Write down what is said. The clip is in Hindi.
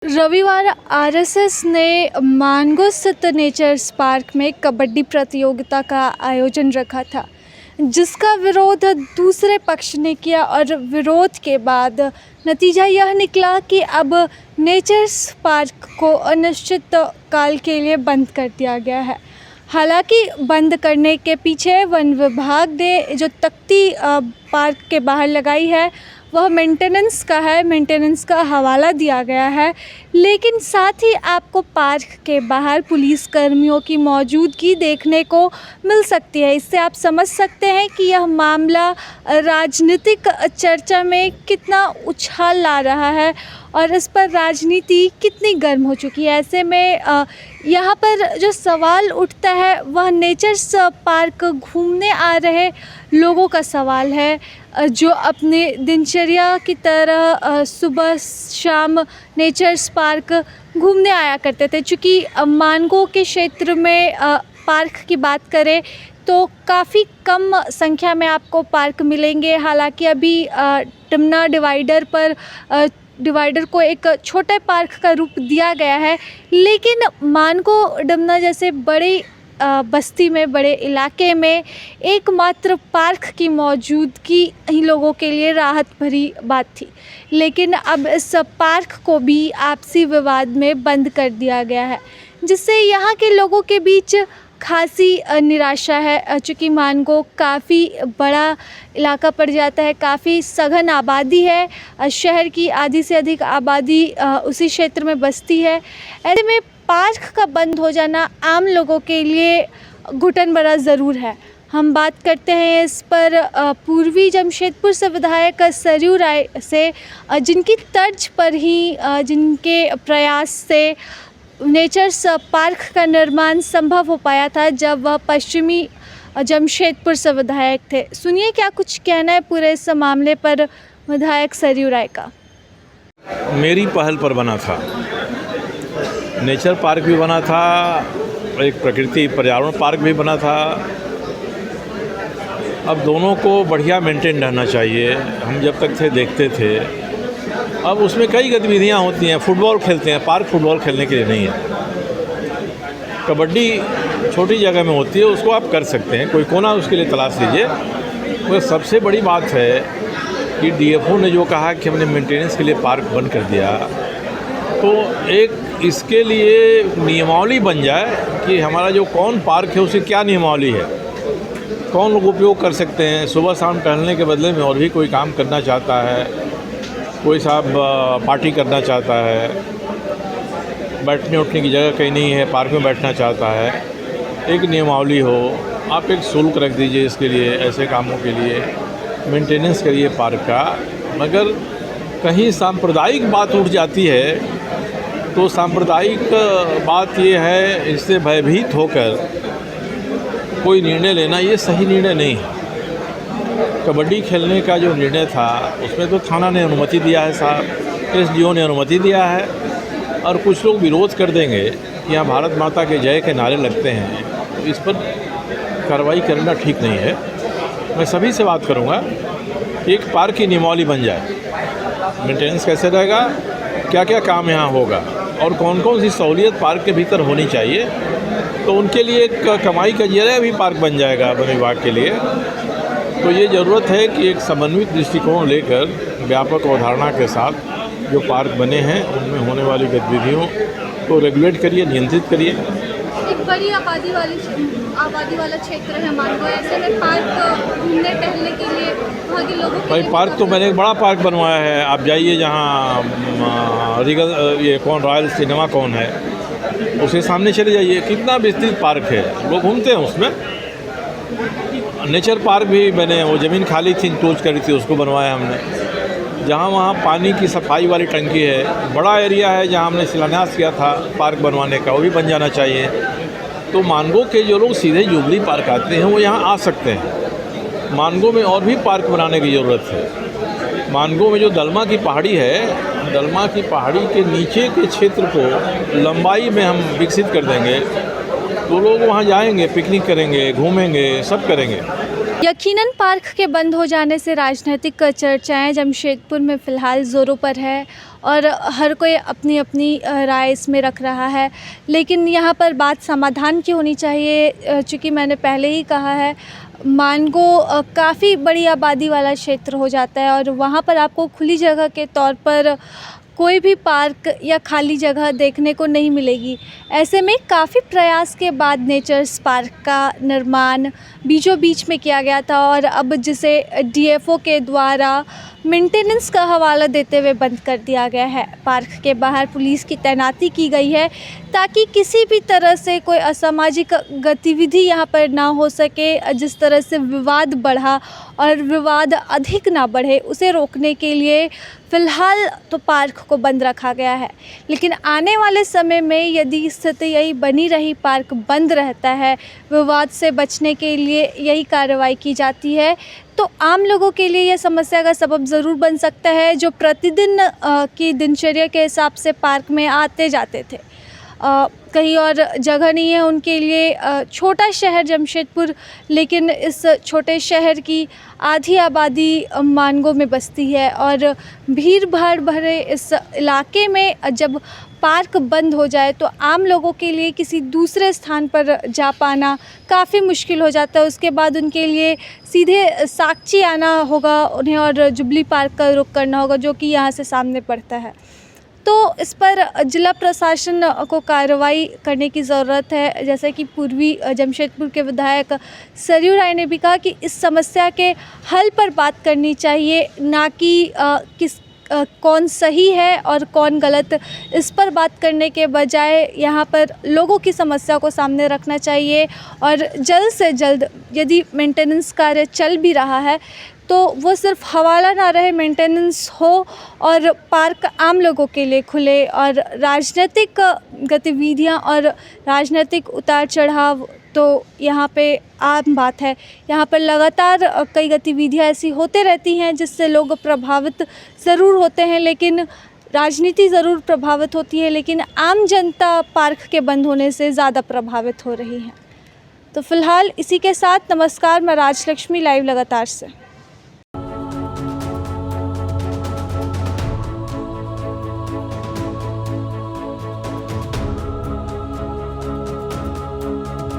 रविवार आरएसएस ने मानगो स्थित नेचर्स पार्क में कबड्डी प्रतियोगिता का आयोजन रखा था, जिसका विरोध दूसरे पक्ष ने किया और विरोध के बाद नतीजा यह निकला कि अब नेचर्स पार्क को अनिश्चित काल के लिए बंद कर दिया गया है। हालांकि बंद करने के पीछे वन विभाग ने जो तख्ती पार्क के बाहर लगाई है वह मेंटेनेंस का है, मेंटेनेंस का हवाला दिया गया है, लेकिन साथ ही आपको पार्क के बाहर पुलिस कर्मियों की मौजूदगी देखने को मिल सकती है। इससे आप समझ सकते हैं कि यह मामला राजनीतिक चर्चा में कितना उछाल ला रहा है और इस पर राजनीति कितनी गर्म हो चुकी है। ऐसे में यहाँ पर जो सवाल उठता है वह नेचर्स पार्क घूमने आ रहे लोगों का सवाल है, जो अपने दिनचर्या की तरह सुबह शाम नेचर्स पार्क घूमने आया करते थे। चूँकि मानगो के क्षेत्र में पार्क की बात करें तो काफ़ी कम संख्या में आपको पार्क मिलेंगे। हालांकि अभी टमना डिवाइडर को एक छोटे पार्क का रूप दिया गया है, लेकिन मानगो डमना जैसे बड़ी बस्ती में, बड़े इलाके में एकमात्र पार्क की मौजूदगी इन लोगों के लिए राहत भरी बात थी। लेकिन अब इस पार्क को भी आपसी विवाद में बंद कर दिया गया है, जिससे यहाँ के लोगों के बीच खासी निराशा है। चूँकि मानगो काफ़ी बड़ा इलाका पड़ जाता है, काफ़ी सघन आबादी है, शहर की आधी से अधिक आबादी उसी क्षेत्र में बसती है। ऐसे में पार्क का बंद हो जाना आम लोगों के लिए घुटन भरा ज़रूर है। हम बात करते हैं इस पर पूर्वी जमशेदपुर से विधायक सरयू राय से, जिनकी तर्ज पर ही, जिनके प्रयास से नेचर्स पार्क का निर्माण संभव हो पाया था जब वह पश्चिमी जमशेदपुर से विधायक थे। सुनिए क्या कुछ कहना है पूरे इस मामले पर विधायक सरयू राय का। मेरी पहल पर बना था, नेचर पार्क भी बना था, एक प्रकृति पर्यावरण पार्क भी बना था। अब दोनों को बढ़िया मेंटेन रहना चाहिए। हम जब तक थे देखते थे, अब उसमें कई गतिविधियां होती हैं। फुटबॉल खेलते हैं, पार्क फुटबॉल खेलने के लिए नहीं है। कबड्डी छोटी जगह में होती है, उसको आप कर सकते हैं, कोई कोना उसके लिए तलाश लीजिए। तो सबसे बड़ी बात है कि डीएफओ ने जो कहा कि हमने मेंटेनेंस के लिए पार्क बंद कर दिया, तो एक इसके लिए नियमावली बन जाए कि हमारा जो कौन पार्क है उसकी क्या नियमावली है, कौन लोग उपयोग कर सकते हैं। सुबह शाम टहलने के बदले में और भी कोई काम करना चाहता है, कोई साहब पार्टी करना चाहता है, बैठने उठने की जगह कहीं नहीं है, पार्क में बैठना चाहता है, एक नियमावली हो। आप एक शुल्क रख दीजिए इसके लिए, ऐसे कामों के लिए मेंटेनेंस करिए पार्क का। मगर कहीं सांप्रदायिक बात उठ जाती है तो सांप्रदायिक बात ये है, इससे भयभीत होकर कोई निर्णय लेना ये सही निर्णय नहीं है। कबड्डी खेलने का जो निर्णय था उसमें तो थाना ने अनुमति दिया है साहब, एसडीओ ने अनुमति दिया है, और कुछ लोग विरोध कर देंगे कि यहाँ भारत माता के जय के नारे लगते हैं, तो इस पर कार्रवाई करना ठीक नहीं है। मैं सभी से बात करूँगा कि एक पार्क की नियमावली बन जाए, मेंटेनेंस कैसे रहेगा, क्या क्या काम यहाँ होगा और कौन कौन सी सहूलियत पार्क के भीतर होनी चाहिए, तो उनके लिए एक कमाई का जरिया भी पार्क बन जाएगा वन विभाग के लिए। तो ये ज़रूरत है कि एक समन्वित दृष्टिकोण लेकर व्यापक अवधारणा के साथ जो पार्क बने हैं उनमें होने वाली गतिविधियों को रेगुलेट करिए, नियंत्रित करिए। एक बड़ी आबादी वाला क्षेत्र है मानगो, ऐसे में पार्क घूमने टहलने के लिए वहाँ के लोगों भाई पार्क तो मैंने एक बड़ा पार्क बनवाया है। आप जाइए जहाँ रीगल ये कौन रॉयल सिनेमा कौन है, उसके सामने चले जाइए, कितना विस्तृत पार्क है, लोग घूमते हैं उसमें। नेचर पार्क भी मैंने, वो ज़मीन खाली थी, इंक्लोज करी थी, उसको बनवाया हमने। जहाँ वहाँ पानी की सफाई वाली टंकी है, बड़ा एरिया है जहाँ हमने शिलान्यास किया था पार्क बनवाने का, वो भी बन जाना चाहिए। तो मानगो के जो लोग सीधे जुबली पार्क आते हैं वो यहाँ आ सकते हैं। मानगो में और भी पार्क बनाने की ज़रूरत है। मानगो में जो दलमा की पहाड़ी है, दलमा की पहाड़ी के नीचे के क्षेत्र को लंबाई में हम विकसित कर देंगे, तो लोग वहाँ जाएंगे, पिकनिक करेंगे, घूमेंगे, सब करेंगे। यकीनन पार्क के बंद हो जाने से राजनीतिक चर्चाएं जमशेदपुर में फ़िलहाल ज़ोरों पर है और हर कोई अपनी अपनी राय इसमें रख रहा है। लेकिन यहाँ पर बात समाधान की होनी चाहिए। चूँकि मैंने पहले ही कहा है, मानगो काफ़ी बड़ी आबादी वाला क्षेत्र हो जाता है और वहाँ पर आपको खुली जगह के तौर पर कोई भी पार्क या खाली जगह देखने को नहीं मिलेगी। ऐसे में काफ़ी प्रयास के बाद नेचर्स पार्क का निर्माण बीचों बीच में किया गया था और अब जिसे डीएफओ के द्वारा मेंटेनेंस का हवाला देते हुए बंद कर दिया गया है। पार्क के बाहर पुलिस की तैनाती की गई है ताकि किसी भी तरह से कोई असामाजिक गतिविधि यहाँ पर ना हो सके। जिस तरह से विवाद बढ़ा और विवाद अधिक ना बढ़े, उसे रोकने के लिए फ़िलहाल तो पार्क को बंद रखा गया है। लेकिन आने वाले समय में यदि स्थिति यही बनी रही, पार्क बंद रहता है, विवाद से बचने के लिए यही कार्रवाई की जाती है, तो आम लोगों के लिए यह समस्या का सबब ज़रूर बन सकता है, जो प्रतिदिन की दिनचर्या के हिसाब से पार्क में आते जाते थे। कहीं और जगह नहीं है उनके लिए। छोटा शहर जमशेदपुर, लेकिन इस छोटे शहर की आधी आबादी मानगो में बसती है और भीड़ भाड़ भरे इस इलाके में जब पार्क बंद हो जाए तो आम लोगों के लिए किसी दूसरे स्थान पर जा पाना काफ़ी मुश्किल हो जाता है। उसके बाद उनके लिए सीधे साकची आना होगा उन्हें और जुबली पार्क का रुख करना होगा, जो कि यहाँ से सामने पड़ता है। तो इस पर जिला प्रशासन को कार्रवाई करने की ज़रूरत है। जैसे कि पूर्वी जमशेदपुर के विधायक सरयू राय ने भी कहा कि इस समस्या के हल पर बात करनी चाहिए, ना कि कौन सही है और कौन गलत। इस पर बात करने के बजाय यहाँ पर लोगों की समस्या को सामने रखना चाहिए और जल्द से जल्द यदि मेंटेनेंस कार्य चल भी रहा है तो वो सिर्फ हवाला ना रहे, मेंटेनेंस हो और पार्क आम लोगों के लिए खुले। और राजनीतिक गतिविधियां और राजनीतिक उतार चढ़ाव तो यहाँ पे आम बात है। यहाँ पर लगातार कई गतिविधियां ऐसी होते रहती हैं जिससे लोग प्रभावित ज़रूर होते हैं, लेकिन राजनीति ज़रूर प्रभावित होती है, लेकिन आम जनता पार्क के बंद होने से ज़्यादा प्रभावित हो रही है। तो फ़िलहाल इसी के साथ नमस्कार, मैं राजलक्ष्मी, लाइव लगातार से।